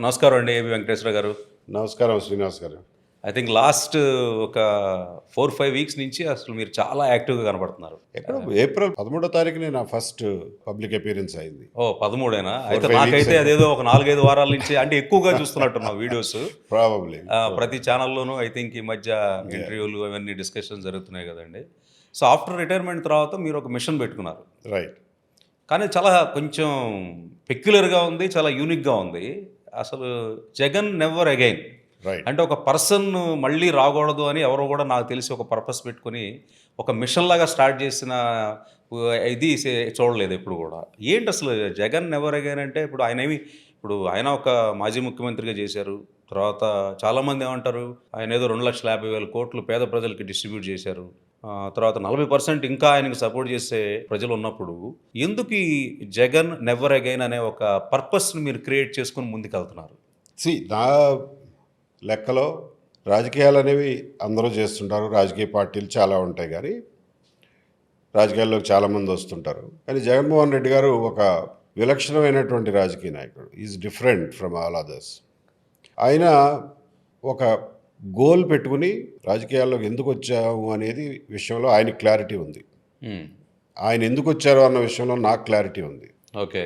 నమస్కారం అండి ఏబి వెంకటేశ్వర గారు. నమస్కారం శ్రీనివాస్ గారు. ఐ థింక్ లాస్ట్ ఒక 4-5 వీక్స్ నుంచి అసలు మీరు చాలా యాక్టివ్గా కనపడుతున్నారు. ఎక్కడ ఏప్రిల్ 13వ తారీఖునే నా ఫస్ట్ పబ్లిక్ అపీరెన్స్ అయింది. ఓ 13ఏనా? అయితే 4-5 నాకైతే weeks అదేదో ఒక 4-5 వారాల నుంచి అంటే ఎక్కువగా చూస్తున్నట్టున్నా వీడియోస్. ప్రాబబ్లీ ప్రతి ఛానల్లోనూ ఐ థింక్ ఈ మధ్య ఇంటర్వ్యూలు అవన్నీ డిస్కషన్స్ జరుగుతున్నాయి కదండి. సో ఆఫ్టర్ రిటైర్మెంట్ తర్వాత మీరు ఒక మిషన్ పెట్టుకున్నారు. రైట్. కానీ చాలా కొంచెం పెక్యులర్గా ఉంది, చాలా యూనిక్గా ఉంది. అసలు జగన్ నెవర్ అగైన్ రైట్. అంటే ఒక పర్సన్ మళ్ళీ రాకూడదు అని ఎవరో కూడా నాకు తెలిసి ఒక పర్పస్ పెట్టుకుని ఒక మిషన్ లాగా స్టార్ట్ చేసిన ఇది చూడలేదు ఎప్పుడు కూడా. ఏంటి అసలు జగన్ నెవర్ అగైన్ అంటే ఇప్పుడు ఆయన ఒక మాజీ ముఖ్యమంత్రిగా చేశారు. తర్వాత చాలామంది ఏమంటారు, ఆయన ఏదో 2,50,000 కోట్లు పేద ప్రజలకి డిస్ట్రిబ్యూట్ చేశారు. తర్వాత 40% ఇంకా ఆయనకు సపోర్ట్ చేసే ప్రజలు ఉన్నప్పుడు ఎందుకు ఈ జగన్ నెవర్ అగైన్ అనే ఒక పర్పస్ని మీరు క్రియేట్ చేసుకుని ముందుకెళ్తున్నారు? నా లెక్కలో రాజకీయాలు అనేవి అందరూ చేస్తుంటారు. రాజకీయ పార్టీలు చాలా ఉంటాయి, కానీ రాజకీయాల్లోకి చాలామంది వస్తుంటారు. కానీ జగన్మోహన్ రెడ్డి గారు ఒక విలక్షణమైనటువంటి రాజకీయ నాయకుడు. Is different from all others. ఆయన ఒక గోల్ పెట్టుకుని రాజకీయాల్లోకి ఎందుకు వచ్చాము అనేది విషయంలో ఆయనకి క్లారిటీ ఉంది. ఆయన ఎందుకు వచ్చారో అన్న విషయంలో నాకు క్లారిటీ ఉంది. ఓకే.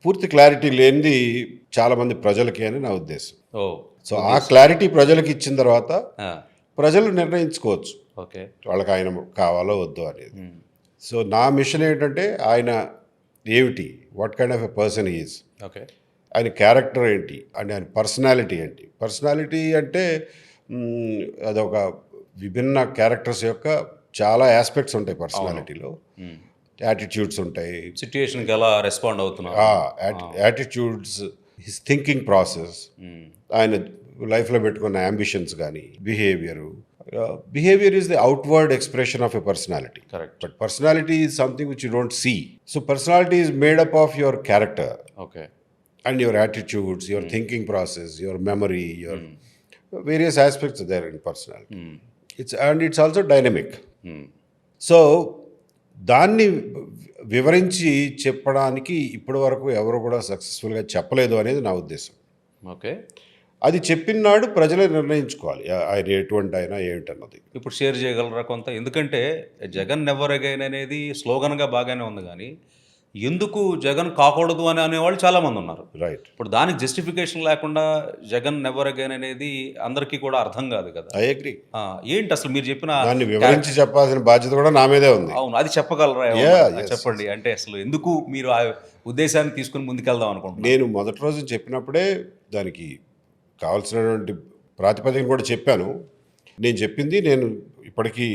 పూర్తి క్లారిటీ లేనిది చాలామంది ప్రజలకి అని నా ఉద్దేశం. సో ఆ ఉద్దేశం. క్లారిటీ ప్రజలకు ఇచ్చిన తర్వాత ఆ, ప్రజలు నిర్ణయించుకోవచ్చు ఓకే. వాళ్ళకి ఆయన కావాలో వద్దో అనేది. సో నా మిషన్ ఏంటంటే ఆయన ఏమిటి, what kind of a person is, okay. ఆయన క్యారెక్టర్ ఏంటి అండ్ ఆయన పర్సనాలిటీ ఏంటి. పర్సనాలిటీ అంటే అదొక విభిన్న క్యారెక్టర్స్ యొక్క చాలా ఆస్పెక్ట్స్ ఉంటాయి పర్సనాలిటీలో. యాటిట్యూడ్స్ ఉంటాయి, సిచ్యుయేషన్కి ఎలా రెస్పాండ్ అవుతున్నారు. యాటిట్యూడ్స్, హిస్ థింకింగ్ ప్రాసెస్, ఆయన లైఫ్లో పెట్టుకున్న అంబిషన్స్ కానీ, behaviour is the outward expression of a personality. Correct. But personality is something which you don't see. So personality is made up of your character okay. and your attitudes, your thinking process, your memory, your various aspects are there in personality. It's also dynamic. So దాన్ని వివరించి చెప్పడానికి ఇప్పటి వరకు ఎవరు కూడా సక్సెస్ఫుల్గా చెప్పలేదు అనేది నా ఉద్దేశం. ఓకే. అది చెప్పిన నాడు ప్రజలే నిర్ణయించుకోవాలి ఆయన ఎటువంటి అయినా ఏమిటన్నది. ఇప్పుడు షేర్ చేయగలరా కొంత? ఎందుకంటే జగన్ నెవర్ అగైన్ అనేది స్లోగన్గా బాగానే ఉంది, కానీ ఎందుకు జగన్ కాకూడదు అని అనేవాళ్ళు చాలామంది ఉన్నారు. రైట్. ఇప్పుడు దానికి జస్టిఫికేషన్ లేకుండా జగన్ నెవర్ అగైన్ అనేది అందరికీ కూడా అర్థం కాదు కదా. I agree. ఏంటి అసలు మీరు చెప్పిన దాన్ని వివరించి చెప్పాల్సిన బాధ్యత కూడా నా మీదే ఉంది. అవును, అది చెప్పగలరా? Yes. చెప్పండి. అంటే అసలు ఎందుకు మీరు ఆ ఉద్దేశాన్ని తీసుకుని ముందుకెళ్దాం అనుకుంటున్నారు? నేను మొదటి రోజు చెప్పినప్పుడే దానికి కావాల్సినటువంటి ప్రాతిపదికను కూడా చెప్పాను. నేను చెప్పింది నేను ఇప్పటికీ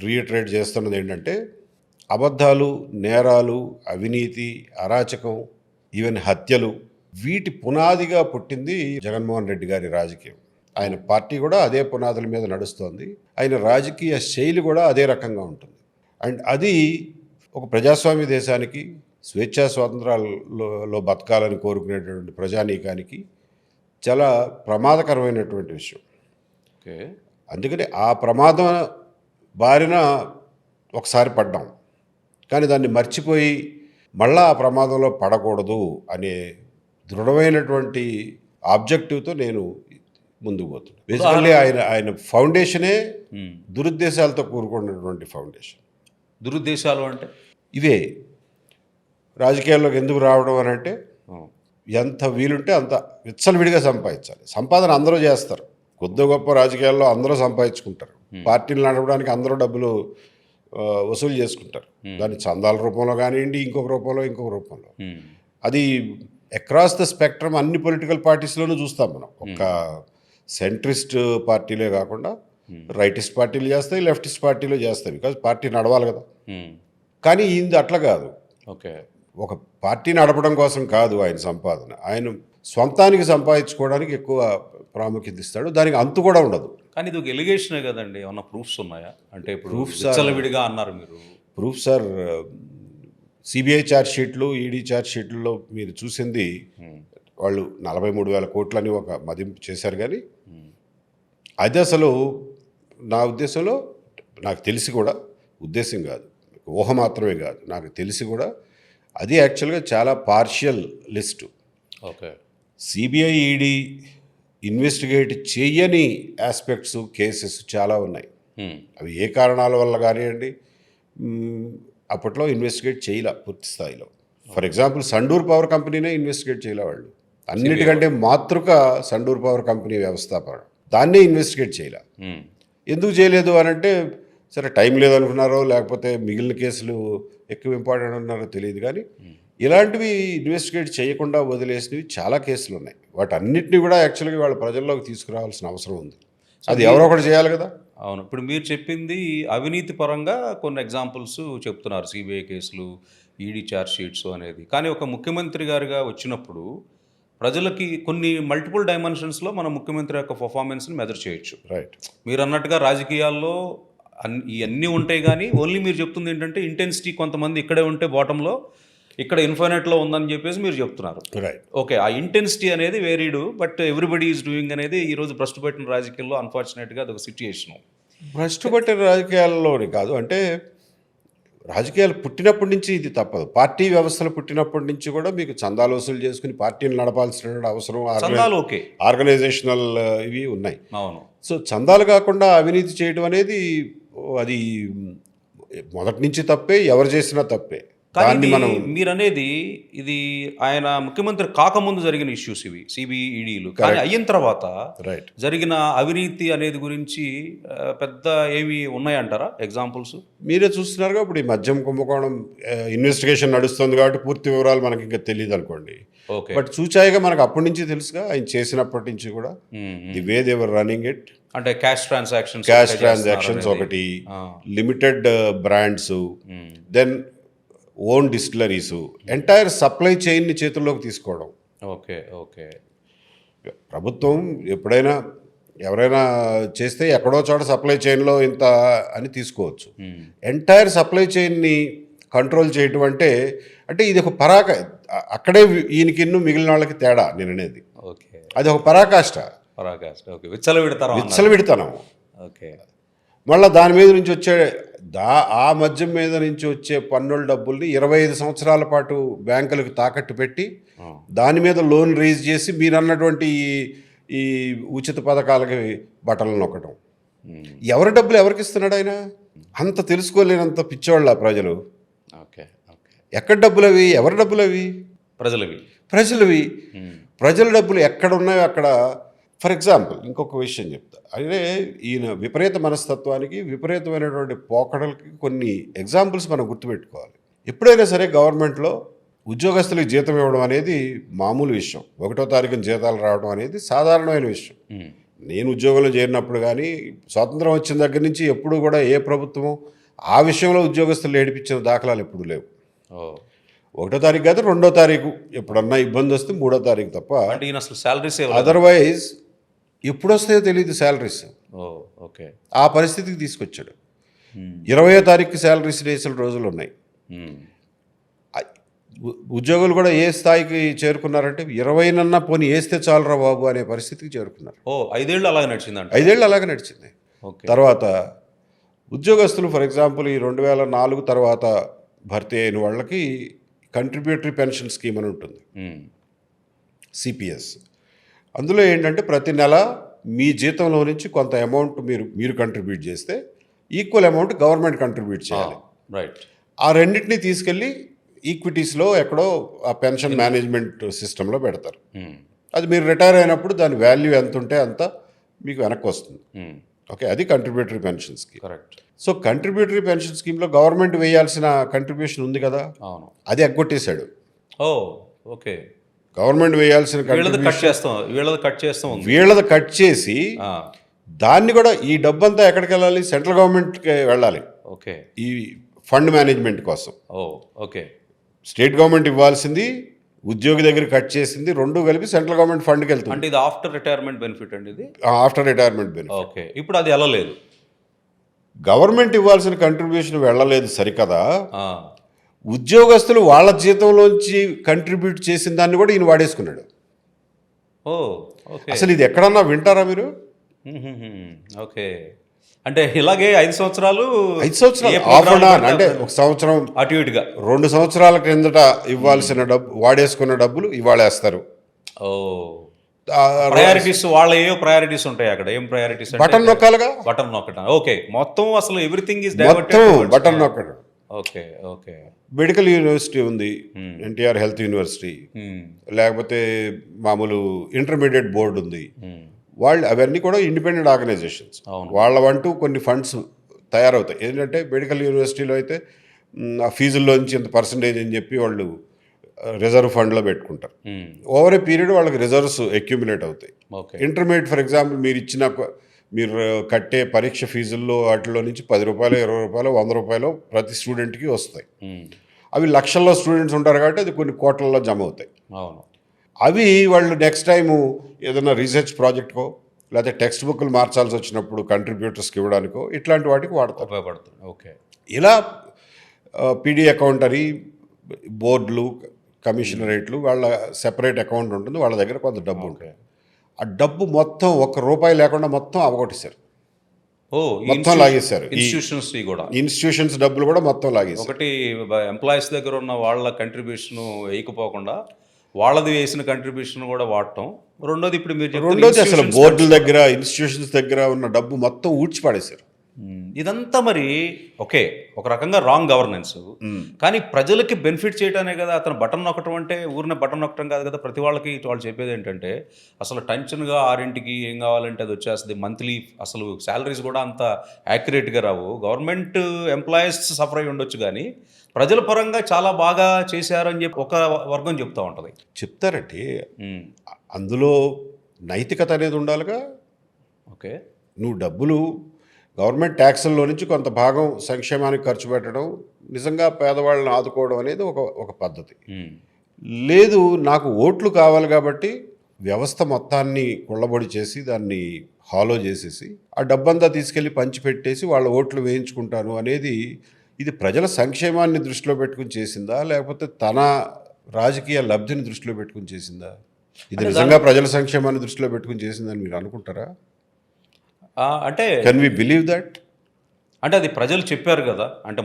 రీఇటరేట్ చేస్తున్నది ఏంటంటే, అబద్ధాలు, నేరాలు, అవినీతి, అరాచకం, ఈవెన్ హత్యలు, వీటి పునాదిగా పుట్టింది జగన్మోహన్ రెడ్డి గారి రాజకీయం. ఆయన పార్టీ కూడా అదే పునాదుల మీద నడుస్తోంది. ఆయన రాజకీయ శైలి కూడా అదే రకంగా ఉంటుంది. అండ్ అది ఒక ప్రజాస్వామ్య దేశానికి, స్వేచ్ఛా స్వాతంత్రాలలో బతకాలని కోరుకునేటువంటి ప్రజానీకానికి చాలా ప్రమాదకరమైనటువంటి విషయం. ఓకే. అందుకని ఆ ప్రమాదం బారిన ఒకసారి పడ్డాం, కానీ దాన్ని మర్చిపోయి మళ్ళా ఆ ప్రమాదంలో పడకూడదు అనే దృఢమైనటువంటి ఆబ్జెక్టివ్తో నేను ముందుకు పోతున్నాను. బేసికల్లీ ఆయన ఫౌండేషనే దురుద్దేశాలతో కూరుకున్నటువంటి ఫౌండేషన్. దురుద్దేశాలు అంటే ఇవే రాజకీయాల్లోకి ఎందుకు రావడం అని అంటే, ఎంత వీలుంటే అంత విచ్చలవిడిగా సంపాదించాలి. సంపాదన అందరూ చేస్తారు, కొద్ది గొప్ప రాజకీయాల్లో అందరూ సంపాదించుకుంటారు. పార్టీలు నడపడానికి అందరూ డబ్బులు వసూలు చేసుకుంటారు. దాని చందాల రూపంలో కానివ్వండి, ఇంకొక రూపంలో. అది అక్రాస్ ద స్పెక్ట్రమ్ అన్ని పొలిటికల్ పార్టీస్లోనూ చూస్తాం మనం. ఒక సెంట్రిస్ట్ పార్టీలే కాకుండా రైటిస్ట్ పార్టీలు చేస్తాయి, లెఫ్టిస్ట్ పార్టీలు చేస్తాయి. బికాజ్ పార్టీ నడవాలి కదా. కానీ ఇది అట్లా కాదు. ఓకే. ఒక పార్టీ నడపడం కోసం కాదు ఆయన సంపాదన. ఆయన స్వంతానికి సంపాదించుకోవడానికి ఎక్కువ ప్రాముఖ్యత ఇస్తాడు. దానికి అంతు కూడా ఉండదు. కానీ ఇది ఒక ఎలిగేషనే కదండి, ఏమన్నా ప్రూఫ్స్ ఉన్నాయా? అంటే ఇప్పుడు Proofs విచ్చలవిడిగా అన్నారు మీరు. ప్రూఫ్స్ ఆర్ సిబిఐ ఛార్జ్ షీట్లు, ఈడీ ఛార్జ్ షీట్లలో మీరు చూసింది. వాళ్ళు 43,000 కోట్లని ఒక మదింపు చేశారు, కానీ అది అసలు నా ఉద్దేశంలో, నాకు తెలిసి కూడా, ఉద్దేశం కాదు, ఊహ మాత్రమే కాదు, నాకు తెలిసి కూడా అది యాక్చువల్గా చాలా partial list. Okay. CBI ED investigate చేయని ఆస్పెక్ట్స్ కేసెస్ చాలా ఉన్నాయి. అవి ఏ కారణాల వల్ల కానివ్వండి, అప్పట్లో ఇన్వెస్టిగేట్ చేయలే పూర్తి స్థాయిలో. ఫర్ ఎగ్జాంపుల్ సండూర్ పవర్ కంపెనీనే ఇన్వెస్టిగేట్ చేయలే వాళ్ళు. అన్నిటికంటే మాతృక సండూర్ పవర్ కంపెనీ వ్యవస్థాపన, దాన్నే ఇన్వెస్టిగేట్ చేయలే. ఎందుకు చేయలేదు అని అంటే, సరే టైం లేదనుకున్నారో లేకపోతే మిగిలిన కేసులు ఎక్కువ ఇంపార్టెంట్ ఉన్నారో తెలియదు, కానీ ఇలాంటివి ఇన్వెస్టిగేట్ చేయకుండా వదిలేసినవి చాలా కేసులు ఉన్నాయి. వాటన్నిటిని కూడా యాక్చువల్గా వాళ్ళ ప్రజల్లోకి తీసుకురావాల్సిన అవసరం ఉంది. అది ఎవరో ఒకటి చేయాలి కదా. అవును, ఇప్పుడు మీరు చెప్పింది అవినీతి పరంగా కొన్ని ఎగ్జాంపుల్స్ చెప్తున్నారు, సిబిఐ కేసులు, ఈడీ ఛార్జ్ షీట్స్ అనేది. కానీ ఒక ముఖ్యమంత్రి గారుగా వచ్చినప్పుడు ప్రజలకి కొన్ని మల్టిపుల్ డైమెన్షన్స్లో మన ముఖ్యమంత్రి యొక్క పర్ఫార్మెన్స్ని మెజర్ చేయొచ్చు. రైట్. మీరు అన్నట్టుగా రాజకీయాల్లో ఇవన్నీ ఉంటాయి, కానీ ఓన్లీ మీరు చెప్తుంది ఏంటంటే ఇంటెన్సిటీ కొంతమంది ఇక్కడే ఉంటే బాటంలో, ఇక్కడ ఇన్ఫైనైట్లో ఉందని చెప్పేసి మీరు చెప్తున్నారు. రైట్. ఓకే, ఆ ఇంటెన్సిటీ అనేది వేరీడు, బట్ ఎవ్రీబడి ఈజ్ డూయింగ్ అనేది ఈరోజు భ్రష్టు పెట్టిన రాజకీయాల్లో అన్ఫార్చునేట్గా అదొక సిచ్యుయేషను. భ్రష్టు పట్టిన రాజకీయాల్లోని కాదు, అంటే రాజకీయాలు పుట్టినప్పటి నుంచి ఇది తప్పదు. పార్టీ వ్యవస్థలు పుట్టినప్పటి నుంచి కూడా మీకు చందాలు వసూలు చేసుకుని పార్టీని నడపాల్సిన అవసరం, చందాలు ఓకే, ఆర్గనైజేషనల్ ఇవి ఉన్నాయి. అవును. సో చందాలు కాకుండా అవినీతి చేయడం అనేది అది మొదటి నుంచి తప్పే, ఎవరు చేసినా తప్పే. కానీ మీరు అనేది ఇది ఆయన ముఖ్యమంత్రి కాకముందు జరిగిన ఇష్యూస్ ఇవి, సిబిఈడీలు. కానీ అయిన తర్వాత రైట్ జరిగిన అవినీతి అనేది గురించి పెద్ద ఏమి ఉన్నాయంటారా ఎగ్జాంపుల్స్? మీరే చూస్తున్నారుగా, ఇప్పుడు ఈ మద్యం కుంభకోణం ఇన్వెస్టిగేషన్ నడుస్తుంది కాబట్టి పూర్తి వివరాలు మనకి ఇంకా తెలియదు అనుకోండి. ఓకే, బట్ చూచాయిగా మనకు అప్పటి నుంచి తెలుసుగా, ఆయన చేసినప్పటి నుంచి కూడా the way they were running it. అంటే క్యాష్ ట్రాన్సాక్షన్స్ ఒకటి, limited brands, then own distilleries, entire supply చైన్ని చేతుల్లోకి తీసుకోవడం. Okay okay. ప్రభుత్వం ఎప్పుడైనా ఎవరైనా చేస్తే ఎక్కడో చోట సప్లై చైన్లో ఇంత అని తీసుకోవచ్చు. ఎంటైర్ సప్లై చైన్ని కంట్రోల్ చేయటం అంటే ఇది ఒక అక్కడే ఈయనకిన్ను మిగిలిన వాళ్ళకి తేడా నేను అనేది. ఓకే, అది ఒక పరాకాష్ట. ఓకే, విచ్చలవిడతనం. ఓకే, మళ్ళీ దాని మీద నుంచి వచ్చే ఆ మద్యం మీద నుంచి వచ్చే పన్నుల డబ్బుల్ని 25 సంవత్సరాల పాటు బ్యాంకులకు తాకట్టు పెట్టి దాని మీద లోన్ రేజ్ చేసి మీరు అన్నటువంటి ఈ ఉచిత పథకాలకి బట్టలు నొక్కటం. ఎవరి డబ్బులు ఎవరికి ఇస్తున్నాడు ఆయన? అంత తెలుసుకోలేనంత పిచ్చోళ్ళ ప్రజలు. Okay okay. ఎక్కడ డబ్బులు అవి? ఎవరి డబ్బులు అవి? ప్రజలవి. ప్రజల డబ్బులు ఎక్కడ ఉన్నాయో అక్కడ. ఫర్ ఎగ్జాంపుల్ ఇంకొక విషయం చెప్తా. అదే ఈయన విపరీత మనస్తత్వానికి, విపరీతమైనటువంటి పోకడలకి కొన్ని ఎగ్జాంపుల్స్ మనం గుర్తుపెట్టుకోవాలి. ఎప్పుడైనా సరే గవర్నమెంట్లో ఉద్యోగస్తులకు జీతం ఇవ్వడం అనేది మామూలు విషయం. 1వ తారీఖున జీతాలు రావడం అనేది సాధారణమైన విషయం. నేను ఉద్యోగంలో చేరినప్పుడు కానీ, స్వాతంత్రం వచ్చిన దగ్గర నుంచి ఎప్పుడు కూడా ఏ ప్రభుత్వం ఆ విషయంలో ఉద్యోగస్తులు ఏడిపించిన దాఖలాలు ఎప్పుడు లేవు. 1వ తారీఖు కాదు, 2వ తారీఖు ఎప్పుడన్నా ఇబ్బంది వస్తే 3వ తారీఖు తప్ప. అదర్వైజ్ ఎప్పుడు వస్తాయో తెలియదు శాలరీస్. ఓకే, ఆ పరిస్థితికి తీసుకొచ్చాడు. 20వ తారీఖుకి శాలరీస్ వేసిన రోజులు ఉన్నాయి. ఉద్యోగులు కూడా ఏ స్థాయికి చేరుకున్నారంటే 20 పోనీ వేస్తే చాలరా బాబు అనే పరిస్థితికి చేరుకున్నారు. 5 ఏళ్ళు అలాగే నడిచిందంట. 5 ఏళ్ళు అలాగే నడిచింది. తర్వాత ఉద్యోగస్తులు ఫర్ ఎగ్జాంపుల్ ఈ 2004 తర్వాత భర్తీ అయిన వాళ్ళకి కంట్రిబ్యూటరీ పెన్షన్ స్కీమ్ అని ఉంటుంది, సిపిఎస్. అందులో ఏంటంటే ప్రతి నెల మీ జీతంలో నుంచి కొంత అమౌంట్ మీరు కంట్రిబ్యూట్ చేస్తే ఈక్వల్ అమౌంట్ గవర్నమెంట్ కంట్రిబ్యూట్ చేయాలి. రైట్. ఆ రెండింటిని తీసుకెళ్ళి ఈక్విటీస్లో ఎక్కడో ఆ పెన్షన్ మేనేజ్మెంట్ సిస్టంలో పెడతారు. అది మీరు రిటైర్ అయినప్పుడు దాని వాల్యూ ఎంత ఉంటే అంత మీకు వెనక్కి వస్తుంది. ఓకే, అది contributory pension scheme. Correct. So contributory pension స్కీమ్లో గవర్నమెంట్ వేయాల్సిన కంట్రిబ్యూషన్ ఉంది కదా, అది ఎగ్గొట్టేశాడు. ఓకే, గవర్నమెంట్ వేయాల్సిన వీళ్ళది కట్ చేసి దాన్ని కూడా ఈ డబ్బంతా ఎక్కడికి వెళ్ళాలి? సెంట్రల్ గవర్నమెంట్కి వెళ్ళాలి. ఓకే, ఈ ఫండ్ మేనేజ్మెంట్ కోసం. ఓకే, స్టేట్ గవర్నమెంట్ ఇవ్వాల్సింది ఉద్యోగి దగ్గర కట్ చేసింది, రెండు కలిపి సెంట్రల్ గవర్నమెంట్ ఫండ్కి వెళ్తుంది. అంటే ఇది ఆఫ్టర్ రిటైర్మెంట్ బెనిఫిట్ అండి, ఇది ఆఫ్టర్ రిటైర్మెంట్ బెనిఫిట్. ఓకే, ఇప్పుడు అది వెళ్ళలేదు. గవర్నమెంట్ ఇవ్వాల్సిన కంట్రిబ్యూషన్ వెళ్ళలేదు సరికదా, ఉద్యోగస్తులు వాళ్ళ జీతంలోంచి కంట్రిబ్యూట్ చేసిన దాన్ని కూడా ఈయన వాడేసుకున్నాడు. అసలు ఇది ఎక్కడన్నా వింటారా మీరు? ఓకే, అంటే ఇలాగే 5 సంవత్సరాలు ఆఫ్ అండ్ ఆన్, అంటే 1 సంవత్సరం అటు ఇటుగా 2 సంవత్సరాల క్రిందట ఇవ్వాల్సిన డబ్బు వాడేసుకున్న డబ్బులు ఇవాళేస్తారు. ఓ ఆ ప్రయారిటీస్ వాళ్ళ ఏవో ప్రయారిటీస్ ఉంటాయి అక్కడ. ఏం ప్రయారిటీస్ అంటే బటన్ నొక్కాలిగా, బటన్ నొక్కడం. ఓకే. మొత్తం అసలు ఎవ్రీథింగ్ ఈస్ మొత్తం డైవర్టెడ్ బటన్ నొక్కడం. ఓకే. ఓకే. మెడికల్ యూనివర్సిటీ ఉంది, ఎన్టీఆర్ హెల్త్ యూనివర్సిటీ, హ్మ్. లేకపోతే మామూలు ఇంటర్మీడియట్ బోర్డు ఉంది. హ్మ్. వాళ్ళు అవన్నీ కూడా ఇండిపెండెంట్ ఆర్గనైజేషన్స్. అవును. వాళ్ళవంటూ కొన్ని ఫండ్స్ తయారవుతాయి. ఏంటంటే మెడికల్ యూనివర్సిటీలో అయితే ఆ ఫీజుల్లో నుంచి ఇంత పర్సంటేజ్ అని చెప్పి వాళ్ళు రిజర్వ్ ఫండ్లో పెట్టుకుంటారు. హ్మ్. ఓవర్ ఏ పీరియడ్ వాళ్ళకి రిజర్వ్స్ అక్యుములేట్ అవుతాయి. ఓకే. ఇంటర్మీడియట్ ఫర్ ఎగ్జాంపుల్ మీరు కట్టే పరీక్ష ఫీజుల్లో వాటిలో నుంచి రూ. 10, రూ. 20, రూ. 100 ప్రతి స్టూడెంట్కి వస్తాయి. హ్మ్. అవి లక్షల్లో స్టూడెంట్స్ ఉంటారు కాబట్టి అది కొన్ని కోట్లలో జమ అవుతాయి. అవును. అవి వాళ్ళు నెక్స్ట్ టైము ఏదైనా రీసెర్చ్ ప్రాజెక్ట్కో లేకపోతే టెక్స్ట్ బుక్లు మార్చాల్సి వచ్చినప్పుడు కంట్రిబ్యూటర్స్కి ఇవ్వడానికో ఇట్లాంటి వాటికి వాడతారు. ఉపయోగపడుతుంది. ఓకే. ఇలా పీడీ అకౌంటరీ బోర్డులు, కమిషనరేట్లు వాళ్ళ సెపరేట్ అకౌంట్ ఉంటుంది, వాళ్ళ దగ్గర కొంత డబ్బు ఉంటుంది. ఆ డబ్బు మొత్తం ₹1 లేకుండా మొత్తం అవగొట్టేశారు, ఓ మొత్తం లాగేశారు. ఈ ఇన్స్టిట్యూషన్స్ కూడా ఇన్స్టిట్యూషన్స్ డబ్బులు కూడా మొత్తం లాగేశారు. ఒకటి ఎంప్లాయీస్ దగ్గర ఉన్న వాళ్ళ కంట్రిబ్యూషన్ వేయకపోకుండా వాళ్ళది వేసిన కంట్రిబ్యూషన్ కూడా వాడటం. రెండోది ఇప్పుడు మీరు చెప్తున్న రెండోది అసలు institutions బోర్డుల funds దగ్గర, ఇన్స్టిట్యూషన్స్ దగ్గర ఉన్న డబ్బు మొత్తం ఊడ్చిపడేశారు. ఇదంతా మరి ఓకే, ఒక రకంగా రాంగ్ గవర్నెన్స్. కానీ ప్రజలకి బెనిఫిట్ చేయడానే కదా అతను బటన్ నొక్కటం అంటే, ఊరినే బటన్ నొక్కటం కాదు కదా. ప్రతి వాళ్ళకి వాళ్ళు చెప్పేది ఏంటంటే అసలు టెన్షన్గా 6ంటికి ఏం కావాలంటే అది వచ్చేస్తుంది. మంత్లీ అసలు శాలరీస్ కూడా అంత యాక్యురేట్గా రావు. గవర్నమెంట్ ఎంప్లాయీస్ సఫర్ అయి ఉండొచ్చు కానీ ప్రజల పరంగా చాలా బాగా చేశారు అని చెప్పి ఒక వర్గం చెప్తూ ఉంటుంది. చెప్తారండి. ఉమ్, అందులో నైతికత అనేది ఉండాలిగా. ఓకే. నువ్వు డబ్బులు గవర్నమెంట్ ట్యాక్సుల్లో నుంచి కొంత భాగం సంక్షేమానికి ఖర్చు పెట్టడం, నిజంగా పేదవాళ్ళని ఆదుకోవడం అనేది ఒక ఒక పద్ధతి. ఉమ్, లేదు, నాకు ఓట్లు కావాలి కాబట్టి వ్యవస్థ మొత్తాన్ని కుళ్ళబొడి చేసి దాన్ని హాలో చేసేసి ఆ డబ్బంతా తీసుకెళ్ళి పంచిపెట్టేసి వాళ్ళ ఓట్లు వేయించుకుంటాను అనేది, ఇది ప్రజల సంక్షేమాన్ని దృష్టిలో పెట్టుకుని చేసిందా, లేకపోతే తన రాజకీయ లబ్ధిని దృష్టిలో పెట్టుకుని చేసిందా? ఇది అంటే నిజంగా ప్రజల సంక్షేమాన్ని దృష్టిలో పెట్టుకుని చేసిందని మీరు అనుకుంటారా? అంటే కెన్ వి బిలీవ్ దట్? అంటే అది ప్రజలు చెప్పారు కదా. అంటే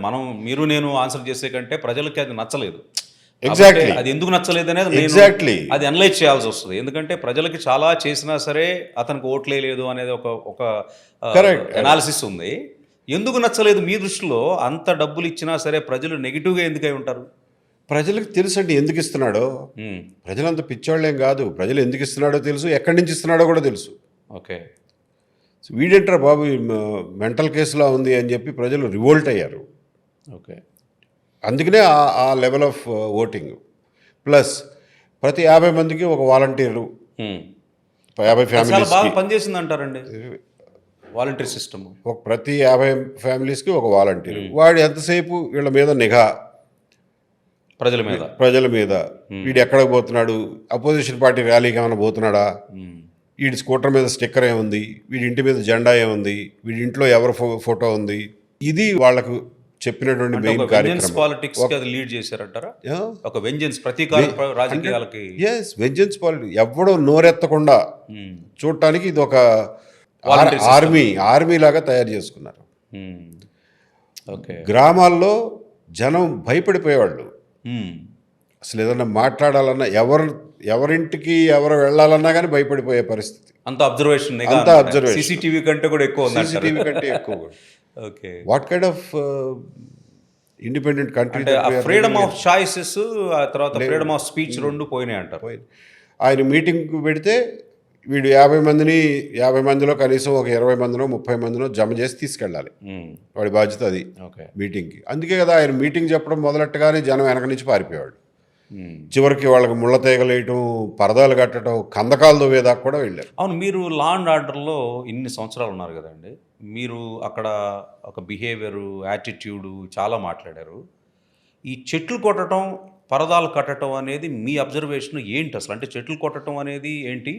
మీరు నేను ఆన్సర్ చేసే కంటే ప్రజలకి అది నచ్చలేదు. ఎగ్జాక్ట్లీ. కాబట్టి అది ఎందుకు నచ్చలేదు అనేది నేను ఎగ్జాక్ట్లీ. అది అనలైజ్ చేయాల్సి వస్తుంది. ఎందుకంటే ప్రజలకి చాలా చేసినా సరే అతనికి ఓట్లే లేదు అనేది ఒక ఒక Correct. ఎనాలిసిస్ ఉంది. ఎందుకు నచ్చలేదు మీ దృష్టిలో? అంత డబ్బులు ఇచ్చినా సరే ప్రజలు నెగిటివ్గా ఎందుకై ఉంటారు? ప్రజలకు తెలుసండి ఎందుకు ఇస్తున్నాడో. ఉమ్, ప్రజలంత పిచ్చోళ్ళేం కాదు. ప్రజలు ఎందుకు ఇస్తున్నాడో తెలుసు, ఎక్కడి నుంచి ఇస్తున్నాడో కూడా తెలుసు. ఓకే. వీడేంట్రా బాబు మెంటల్ కేసులా ఉంది అని చెప్పి ప్రజలు రివోల్ట్ అయ్యారు. ఓకే. అందుకనే ఆ లెవెల్ ఆఫ్ ఓటింగ్. ప్లస్ ప్రతి 50 మందికి ఒక వాలంటీరు, ఉమ్. 50 చాలా బాగా ఫ్యామిలీస్కి పనిచేసింది అంటారండి వాలంటీర్ సిస్టమ్. ప్రతి 50 ఫ్యామిలీస్కి ఒక వాలంటీరు. వాడు ఎంతసేపు వీళ్ళ మీద నిఘా, ప్రజల మీద వీడు ఎక్కడికి పోతున్నాడు, అపోజిషన్ పార్టీ ర్యాలీకి ఏమైనా పోతున్నాడా, వీడి స్కూటర్ మీద స్టిక్కర్ ఏముంది, వీడి ఇంటి మీద జెండా ఏముంది, వీడి ఇంట్లో ఎవరి ఫోటో ఉంది, ఇది వాళ్ళకు చెప్పినటువంటి మెయిన్ కార్యక్రమం. పాలిటిక్స్ అది లీడ్ చేశారంటారా? Yeah. ఒక వెంజెన్స్ ప్రతీకార రాజకీయాలకి. Yes, vengeance politics. ఎవడో నోరెత్తకుండా చూడటానికి ఇది ఒక ఆర్మీ లాగా తయారు చేసుకున్నారు. ఓకే. గ్రామాల్లో జనం భయపడిపోయేవాళ్ళు. అసలు ఏదన్నా మాట్లాడాలన్నా, ఎవరింటికి ఎవరు వెళ్ళాలన్నా కానీ భయపడిపోయే పరిస్థితి. అంత అబ్జర్వేషన్, సీసీటీవీ కంటే కూడా ఎక్కువ ఉంది. సీసీటీవీ కంటే ఎక్కువ. Okay. What kind of independent country? Freedom of choices, ఆ తర్వాత ఫ్రీడమ్ ఆఫ్ స్పీచ్ రెండు పోయినాయి అంటారు. ఆయన మీటింగ్ పెడితే వీడు 50 మందిలో కనీసం ఒక 20 మందినో 30 మందినో జమ చేసి తీసుకెళ్ళాలి. వాడి బాధ్యత అది మీటింగ్కి. అందుకే కదా ఆయన మీటింగ్ చెప్పడం మొదలెట్టగానే జనం వెనక నుంచి పారిపోయేవాడు. చివరికి వాళ్ళకి ముళ్ళ తీగలేయటం, పరదాలు కట్టడం, కందకాలు దోవేదాకా కూడా వెళ్ళారు. అవును. మీరు లా అండ్ ఆర్డర్లో ఇన్ని సంవత్సరాలు ఉన్నారు కదండి. మీరు అక్కడ ఒక బిహేవియరు, యాటిట్యూడు చాలా మాట్లాడారు. ఈ చెట్లు కొట్టడం, పరదాలు కట్టడం అనేది మీ అబ్జర్వేషన్ ఏంటి అసలు? అంటే చెట్లు కొట్టడం అనేది ఏంటి,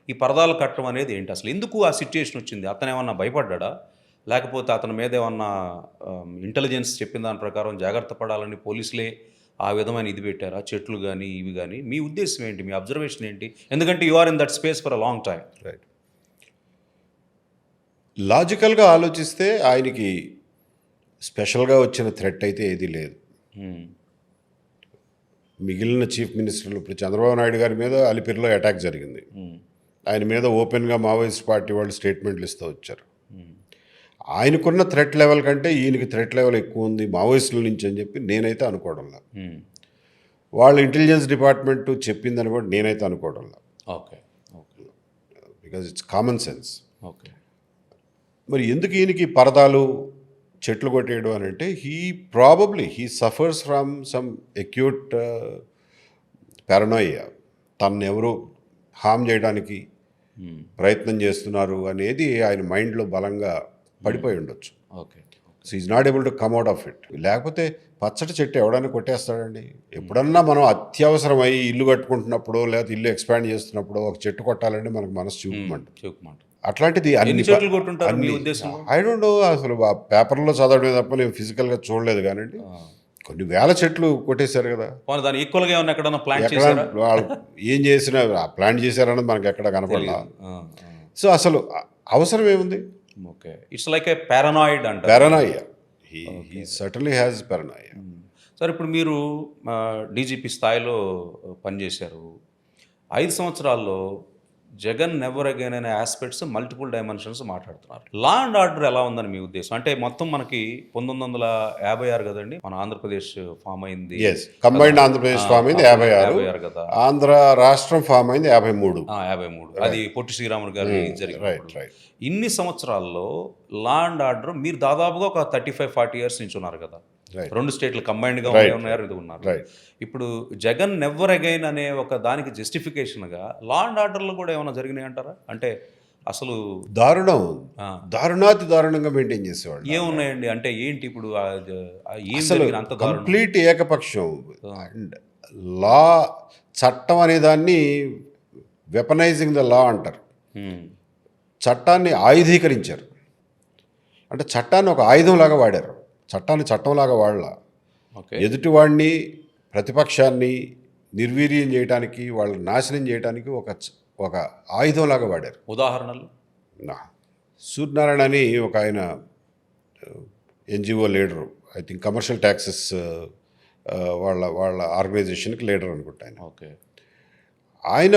ఈ పరదాలు కట్టడం అనేది ఏంటి అసలు? ఎందుకు ఆ సిచ్యుయేషన్ వచ్చింది? అతను ఏమన్నా భయపడ్డా, లేకపోతే అతని మీద ఏమన్నా ఇంటెలిజెన్స్ చెప్పిన దాని ప్రకారం జాగ్రత్త పడాలని పోలీసులే ఆ విధమైన ఇది పెట్టారా? చెట్లు కానీ ఇవి కానీ మీ ఉద్దేశం ఏంటి? మీ అబ్జర్వేషన్ ఏంటి? ఎందుకంటే you are in that space for a long time. Right. లాజికల్గా ఆలోచిస్తే ఆయనకి స్పెషల్గా వచ్చిన థ్రెట్ అయితే ఏదీ లేదు. మిగిలిన చీఫ్ మినిస్టర్లు ఇప్పుడు చంద్రబాబు నాయుడు గారి మీద అలిపిరిలో అటాక్ జరిగింది. ఆయన మీద ఓపెన్గా మావోయిస్ట్ పార్టీ వాళ్ళు స్టేట్మెంట్లు ఇస్తూ వచ్చారు. ఆయనకున్న థ్రెట్ లెవెల్ కంటే ఈయనకి థ్రెట్ లెవెల్ ఎక్కువ ఉంది మావోయిస్టుల నుంచి అని చెప్పి నేనైతే అనుకోవడంలా. వాళ్ళ ఇంటెలిజెన్స్ డిపార్ట్మెంట్ చెప్పిందని కూడా నేనైతే అనుకోవడంలా. Okay okay because it's common sense. Okay మరి ఎందుకు ఈయనకి పరదాలు చెట్లు కొట్టేయడం అని అంటే he suffers from some acute paranoia. తను ఎవరో హామ్ చేయడానికి ప్రయత్నం చేస్తున్నారు అనేది ఆయన మైండ్లో బలంగా పడిపోయి ఉండొచ్చు. Okay so is not able to come out of it. లేకపోతే పచ్చటి చెట్టు ఎవడైనా కొట్టేస్తాడండి. ఎప్పుడన్నా మనం అత్యవసరమై ఇల్లు కట్టుకుంటున్నప్పుడు లేకపోతే ఇల్లు ఎక్స్పాండ్ చేస్తున్నప్పుడు ఒక చెట్టు కొట్టాలంటే మనకు మనసు చూపమంట. అట్లాంటిది ఎన్ని చెట్లు కొట్టుంటారు మీ ఉద్దేశంలో? ఐ డోంట్ నో, అసలు ఆ పేపర్లో చదవడమే తప్ప నేను ఫిజికల్గా చూడలేదు. కానీ కొన్ని వేల చెట్లు కొట్టేశారు కదా. దాని ఈక్వల్గా ఏమన్నా ఎక్కడన్నా ప్లాంట్ ఎక్కడ చేశారా? వాళ్ళు ఏం చేసినా ప్లాంట్ చేశారన్నది మనకి ఎక్కడ కనపడలా. సో అసలు అవసరం ఏముంది? Okay it's like a paranoid అంట. Paranoia. He certainly has paranoia. Sir ఇప్పుడు మీరు డీజీపీ స్థాయిలో పనిచేశారు. 5 సంవత్సరాల్లో జగన్ నెవర్ అగైన్ అనే ఆస్పెక్ట్స్ మల్టిపుల్ డైమెన్షన్స్ మాట్లాడుతున్నారు. లా అండ్ ఆర్డర్ ఎలా ఉందని మీ ఉద్దేశం? అంటే మొత్తం మనకి 1956 కదండి మన ఆంధ్రప్రదేశ్ ఫామ్ అయింది. కంబైన్డ్ ఆంధ్రప్రదేశ్ ఫామ్ అయింది 56 కదా. ఆంధ్ర రాష్ట్రం ఫామ్ అయింది 53. 53 అది పొట్టి శ్రీరాములు గారు జరిగింది. ఇన్ని సంవత్సరాల్లో లా అండ్ ఆర్డర్ మీరు దాదాపుగా ఒక 35-40 ఇయర్స్ నుంచి ఉన్నారు కదా. 2 స్టేట్లు కంబైన్డ్గా ఉన్నారు, ఇది ఉన్నారు. ఇప్పుడు జగన్ నెవర్ అగైన్ అనే ఒక దానికి జస్టిఫికేషన్గా లా అండ్ ఆర్డర్లు కూడా ఏమైనా జరిగినాయి అంటారా? అంటే అసలు దారుణాతి దారుణంగా మెయింటైన్ చేసేవాళ్ళు. ఏమున్నాయండి? అంటే ఏంటి ఇప్పుడు అంత కంప్లీట్ ఏకపక్షం. అండ్ లా చట్టం అనే దాన్ని వెపనైజింగ్ ద లా అంటారు. చట్టాన్ని ఆయుధీకరించారు. అంటే చట్టాన్ని ఒక ఆయుధంలాగా వాడారు. చట్టాన్ని చట్టంలాగా వాడలా. ఎదుటివాడిని ప్రతిపక్షాన్ని నిర్వీర్యం చేయడానికి వాళ్ళని నాశనం చేయడానికి ఒక ఆయుధంలాగా వాడారు. ఉదాహరణలు సూర్యనారాయణ అని ఒక ఆయన NGO leader, I think commercial taxes వాళ్ళ ఆర్గనైజేషన్కి లీడర్ అనుకుంటా ఆయన. ఓకే ఆయన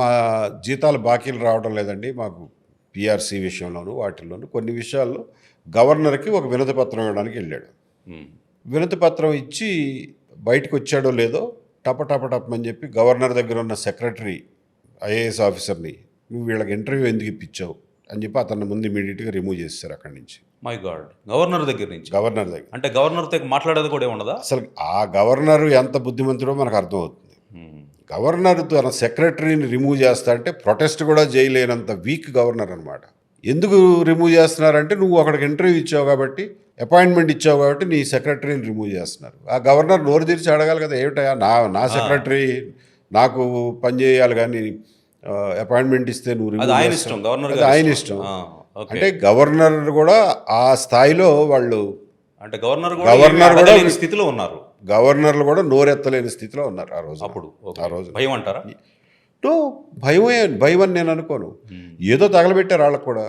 మా జీతాలు బాకీలు రావడం లేదండి మాకు పిఆర్సీ విషయంలోనూ వాటిల్లోనూ కొన్ని విషయాల్లో గవర్నర్కి ఒక వినతి పత్రం ఇవ్వడానికి వెళ్ళాడు. వినతి పత్రం ఇచ్చి బయటకు వచ్చాడో లేదో టపని చెప్పి గవర్నర్ దగ్గర ఉన్న సెక్రటరీ ఐఏఎస్ ఆఫీసర్ని నువ్వు వీళ్ళకి ఇంటర్వ్యూ ఎందుకు ఇప్పించావు అని చెప్పి అతన్ని ముందు ఇమీడియట్గా రిమూవ్ చేస్తారు అక్కడి నుంచి. మై గాడ్, గవర్నర్ దగ్గర నుంచి? గవర్నర్ దగ్గర. అంటే గవర్నర్తో మాట్లాడేది కూడా ఉండదా? అసలు ఆ గవర్నర్ ఎంత బుద్ధిమంతుడో మనకు అర్థమవుతుంది. గవర్నర్ తన సెక్రటరీని రిమూవ్ చేస్తా అంటే ప్రొటెస్ట్ కూడా చేయలేనంత వీక్ గవర్నర్ అనమాట. ఎందుకు రిమూవ్ చేస్తున్నారంటే నువ్వు అక్కడికి ఇంటర్వ్యూ ఇచ్చావు కాబట్టి, అపాయింట్మెంట్ ఇచ్చావు కాబట్టి నీ సెక్రటరీని రిమూవ్ చేస్తున్నారు. ఆ గవర్నర్ నోరు తెరిచి అడగాలి కదా, ఏమిటయా నా సెక్రటరీ నాకు పని చేయాలి కానీ అపాయింట్మెంట్ ఇస్తే నువ్వు రిమూవ్ చేస్తావు. ఆయన ఇష్టం. అంటే గవర్నర్ కూడా ఆ స్థాయిలో వాళ్ళు, అంటే గవర్నర్ కూడా స్థితిలో ఉన్నారు. గవర్నర్లు కూడా నోరెత్తలేని స్థితిలో ఉన్నారు ఆ రోజు. అప్పుడు ఆ రోజు భయం అంటారా? భయం అని నేను అనుకోను. ఏదో తగలబెట్టారు వాళ్ళకు కూడా,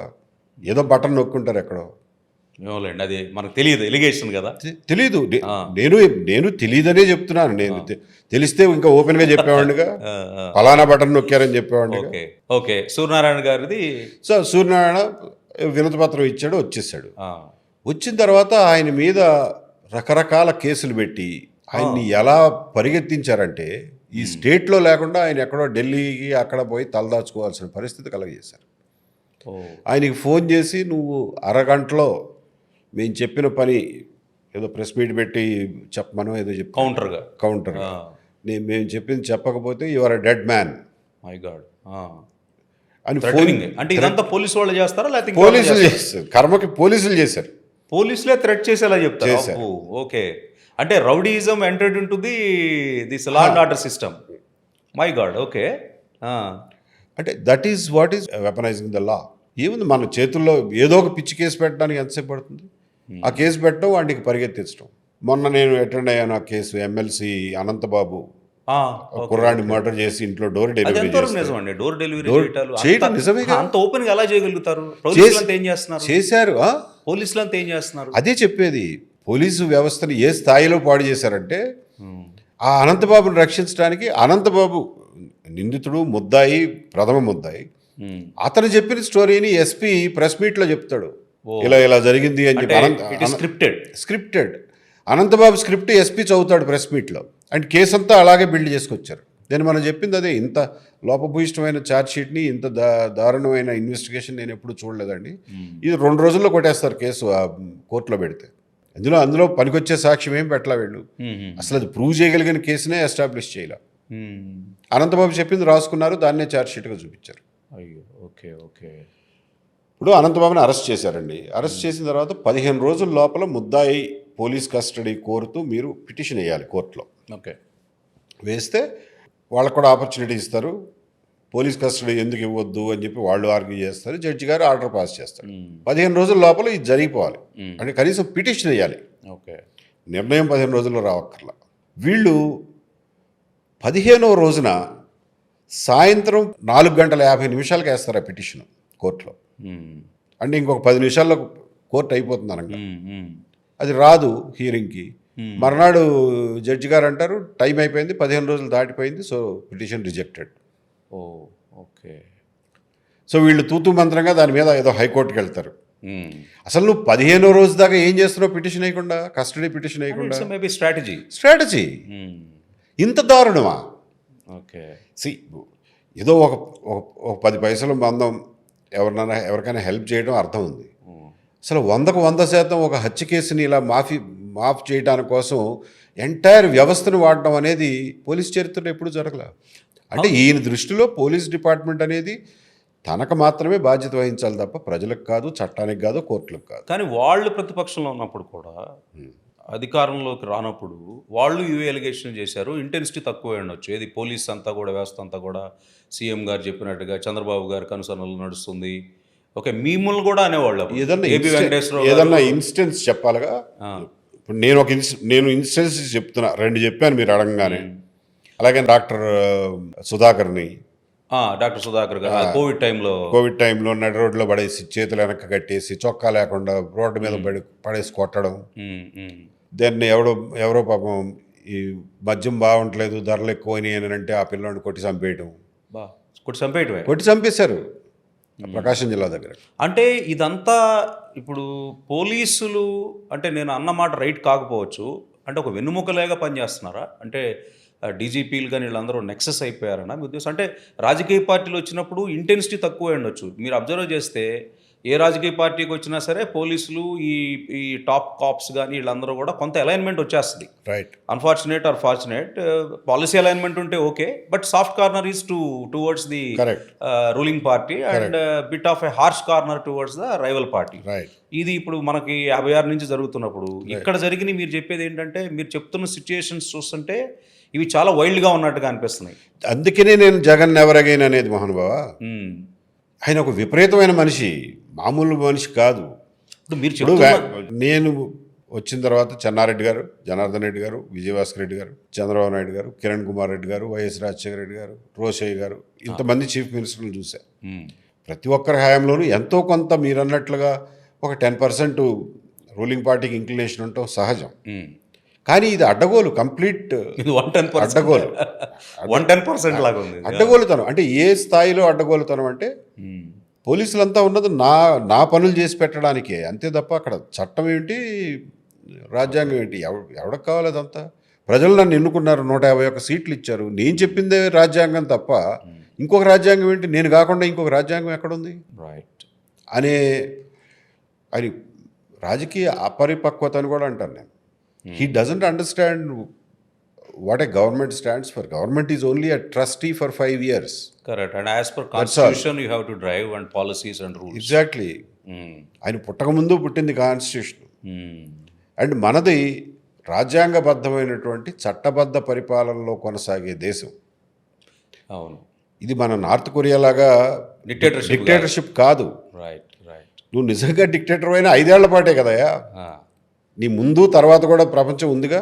ఏదో బటన్ నొక్కుంటారు ఎక్కడో. ఏమోలేండి, అది మనకు తెలియదు, ఎలిగేషన్ కదా. తెలీదు. నేను తెలియదనే చెప్తున్నాను. నేను తెలిస్తే ఇంకా ఓపెన్గా చెప్పేవాడిగా, ఫలానా బటన్ నొక్కారని చెప్పేవాడిని. ఓకే సూర్యనారాయణ గారిది. సో సూర్యనారాయణ వినతి పత్రం ఇచ్చాడు, వచ్చేసాడు. వచ్చిన తర్వాత ఆయన మీద రకరకాల కేసులు పెట్టి ఆయన్ని ఎలా పరిగెత్తించారంటే ఈ స్టేట్లో లేకుండా ఆయన ఎక్కడో ఢిల్లీకి అక్కడ పోయి తలదాచుకోవాల్సిన పరిస్థితి కలగజేశారు. ఆయనకి ఫోన్ చేసి నువ్వు అరగంటలో మేము చెప్పిన పని ఏదో ప్రెస్ మీట్ పెట్టి చెప్పమనో ఏదో చెప్పి కౌంటర్ మేము చెప్పింది చెప్పకపోతే you are a dead man. My God అని అంటే ఇదంతా పోలీసు వాళ్ళు చేస్తారా లేకపోతే పోలీసులు చేస్తారు? కర్మకి పోలీసులు చేశారు. పోలీసులే థ్రెట్ చేసేలా చెప్తారు. ఓకే, అంటే rowdyism entered into this law and order system. My god. Okay, అంటే that is what is weaponizing the law. ఏముంది మన చేతుల్లో ఏదో ఒక పిచ్చి కేసు పెట్టడానికి ఎంతసేపు పడుతుంది? ఆ కేసు పెట్టడం వాడికి పరిగెత్తించడం. మొన్న నేను అటెండ్ అయ్యాను ఆ కేసు, ఎమ్మెల్సీ అనంతబాబు కుర్రాన్ని మర్డర్ చేసి ఇంట్లో డోర్ డెలివరీ చేయడం నిజమే. అంత ఓపెన్ గా ఎలా చేయగలుగుతారు? చేశారు. పోలీసులు అంతా ఏం చేస్తున్నారు? అదే చెప్పేది. పోలీసు వ్యవస్థను ఏ స్థాయిలో పాడు చేశారంటే ఆ అనంతబాబుని రక్షించడానికి అనంతబాబు నిందితుడు, ముద్దాయి, ప్రథమ ముద్దాయి, అతను చెప్పిన స్టోరీని ఎస్పీ ప్రెస్ మీట్లో చెప్తాడు. ఇలా ఇలా జరిగింది అని చెప్పి స్క్రిప్టెడ్ అనంతబాబు స్క్రిప్ట్ ఎస్పీ చదువుతాడు ప్రెస్ మీట్లో. అండ్ కేసు అంతా అలాగే బిల్డ్ చేసుకొచ్చారు. నేను మనం చెప్పింది అదే, ఇంత లోపభూయిష్టమైన ఛార్జ్ షీట్ని, ఇంత దారుణమైన ఇన్వెస్టిగేషన్ నేను ఎప్పుడు చూడలేదండి. ఇది 2 రోజుల్లో కొట్టేస్తారు కేసు కోర్టులో పెడితే. అందులో పనికొచ్చే సాక్ష్యం ఏం పెట్టలా వీళ్ళు. అసలు అది ప్రూవ్ చేయగలిగిన కేసునే ఎస్టాబ్లిష్ చేయలే. అనంతబాబు చెప్పింది రాసుకున్నారు, దాన్నే ఛార్జ్ షీట్గా చూపించారు. అయ్యో, ఓకే ఓకే. ఇప్పుడు అనంతబాబుని అరెస్ట్ చేశారండి. అరెస్ట్ చేసిన తర్వాత 15 రోజుల లోపల ముద్దాయి పోలీస్ కస్టడీ కోరుతూ మీరు పిటిషన్ వేయాలి కోర్టులో. ఓకే, వేస్తే వాళ్ళకు కూడా ఆపర్చునిటీ ఇస్తారు. పోలీస్ కస్టడీ ఎందుకు ఇవ్వద్దు అని చెప్పి వాళ్ళు ఆర్గ్యూ చేస్తారు. జడ్జి గారు ఆర్డర్ పాస్ చేస్తారు. 15 రోజుల లోపల ఇది జరిగిపోవాలి. అంటే కనీసం పిటిషన్ వేయాలి. ఓకే, నిర్ణయం 15 రోజుల్లో రావక్కర్లా. వీళ్ళు 15వ రోజున సాయంత్రం 4:50 వేస్తారు ఆ పిటిషన్ కోర్టులో. అంటే ఇంకొక 10 నిమిషాల్లో కోర్టు అయిపోతుంది అనగా. అది రాదు హీరింగ్కి. మర్నాడు జడ్జి గారు అంటారు టైం అయిపోయింది, 15 రోజులు దాటిపోయింది, సో పిటిషన్ రిజెక్టెడ్. ఓ ఓకే. సో వీళ్ళు తూతూ మంత్రంగా దాని మీద ఏదో హైకోర్టుకి వెళ్తారు. అసలు నువ్వు 15వ రోజు దాకా ఏం చేస్తున్నావు పిటిషన్ వేయకుండా, కస్టడీ పిటిషన్ వేయకుండా? Maybe strategy. ఇంత దారుణమా? ఓకే. ఏదో ఒక 10 పైసలు మందం ఎవరికైనా హెల్ప్ చేయడం అర్థం ఉంది. అసలు 100కు 100% ఒక హత్య కేసుని ఇలా మాఫ్ చేయడానికి కోసం ఎంటైర్ వ్యవస్థను వాడడం అనేది పోలీస్ చరిత్రలో ఎప్పుడు జరగలే. అంటే ఈయన దృష్టిలో పోలీస్ డిపార్ట్మెంట్ అనేది తనకు మాత్రమే బాధ్యత వహించాలి తప్ప ప్రజలకు కాదు, చట్టానికి కాదు, కోర్టులకు కాదు. కానీ వాళ్ళు ప్రతిపక్షంలో ఉన్నప్పుడు కూడా, అధికారంలోకి రానప్పుడు వాళ్ళు ఇవి ఎలిగేషన్ చేశారు. ఇంటెన్సిటీ తక్కువ ఉండొచ్చు. ఏది పోలీస్ అంతా కూడా, వ్యవస్థ అంతా కూడా సీఎం గారు చెప్పినట్టుగా చంద్రబాబు గారి కనుసరణలు నడుస్తుంది. ఓకే, మీములు కూడా అనేవాళ్ళు. ఏదన్నా ఇన్స్టెన్స్ చెప్పాలిగా. ఇప్పుడు నేను ఇన్స్టెన్స్ చెప్తున్నా, 2 చెప్పాను మీరు అడగంగానే. అలాగే డాక్టర్ సుధాకర్ గారు కోవిడ్ టైంలో నడి రోడ్లో పడేసి, చేతులు వెనక్కి కట్టేసి, చొక్కా లేకుండా రోడ్డు మీద పడేసి కొట్టడం. దాన్ని ఎవరో పాపం ఈ మద్యం బాగుంటలేదు, ధరలు ఎక్కువైనాయి అని అంటే ఆ పిల్లోని కొట్టి చంపేశారు ప్రకాశం జిల్లా దగ్గర. అంటే ఇదంతా ఇప్పుడు పోలీసులు అంటే, నేను అన్నమాట రైట్ కాకపోవచ్చు, అంటే ఒక వెన్నుముకలేగా పనిచేస్తున్నారా? అంటే డీజీపీలు కానీ వీళ్ళందరూ నెక్సెస్ అయిపోయారన్నా మీ ఉద్దేశం? అంటే రాజకీయ పార్టీలు వచ్చినప్పుడు ఇంటెన్సిటీ తక్కువ ఉండొచ్చు. మీరు అబ్జర్వ్ చేస్తే ఏ రాజకీయ పార్టీకి వచ్చినా సరే పోలీసులు, ఈ టాప్ కాప్స్ కానీ వీళ్ళందరూ కూడా కొంత అలైన్మెంట్ వచ్చేస్తుంది. Right. Unfortunate or fortunate, policy alignment ఉంటే okay, but soft corner is towards the ruling party and bit of a harsh corner towards the rival party. ఇది ఇప్పుడు మనకి 56 నుంచి జరుగుతున్నప్పుడు ఇక్కడ జరిగిన, మీరు చెప్పేది ఏంటంటే, మీరు చెప్తున్న సిచ్యుయేషన్స్ చూస్తుంటే ఇవి చాలా వైల్డ్గా ఉన్నట్టుగా అనిపిస్తున్నాయి. అందుకనే నేను జగన్ నెవర్ అగైన్ అనేది మహానుభావ. ఆయన ఒక విపరీతమైన మనిషి, మామూలు మనిషి కాదు. ఇప్పుడు మీరు నేను వచ్చిన తర్వాత చెన్నారెడ్డి గారు, జనార్దన్ రెడ్డి గారు, విజయభాస్కర్ రెడ్డి గారు, చంద్రబాబు నాయుడు గారు, కిరణ్ కుమార్ రెడ్డి గారు, వైఎస్ రాజశేఖర రెడ్డి గారు, రోషయ్య గారు, ఇంతమంది చీఫ్ మినిస్టర్లు చూశారు. ప్రతి ఒక్కరి హయాంలోనూ ఎంతో కొంత మీరు అన్నట్లుగా ఒక 10% రూలింగ్ పార్టీకి ఇంక్లినేషన్ ఉండటం సహజం. కానీ ఇది అడ్డగోలు, కంప్లీట్ అడ్డగోలు. 110% లాగా ఉంది అడ్డగోలుతనం. అంటే ఏ స్థాయిలో అడ్డగోలుతనం అంటే, పోలీసులంతా ఉన్నది నా పనులు చేసి పెట్టడానికే అంతే తప్ప అక్కడ చట్టం ఏంటి, రాజ్యాంగం ఏంటి, ఎవరికి కావాలి అదంతా? ప్రజలు నన్ను ఎన్నుకున్నారు, 151 సీట్లు ఇచ్చారు, నేను చెప్పిందే రాజ్యాంగం తప్ప ఇంకొక రాజ్యాంగం ఏంటి, నేను కాకుండా ఇంకొక రాజ్యాంగం ఎక్కడుంది? రైట్ అనే అది రాజకీయ అపరిపక్వత అని కూడా అంటాను నేను. He doesn't understand what a government stands for. Government is only a trustee for 5 years. Correct. And as per constitution, you have to drive and policies and rules. Exactly. ఆయన పుట్టకముందు పుట్టింది కాన్స్టిట్యూషన్. అండ్ మనది రాజ్యాంగబద్ధమైనటువంటి చట్టబద్ధ పరిపాలనలో కొనసాగే దేశం. అవును. ఇది మన north Korea లాగా డిక్టేటర్షిప్ కాదు. Right right. నువ్వు నిజంగా డిక్టేటర్ అయినా 5 ఏళ్ల పాటే కదయా. నీ ముందు తర్వాత కూడా ప్రపంచం ఉందిగా.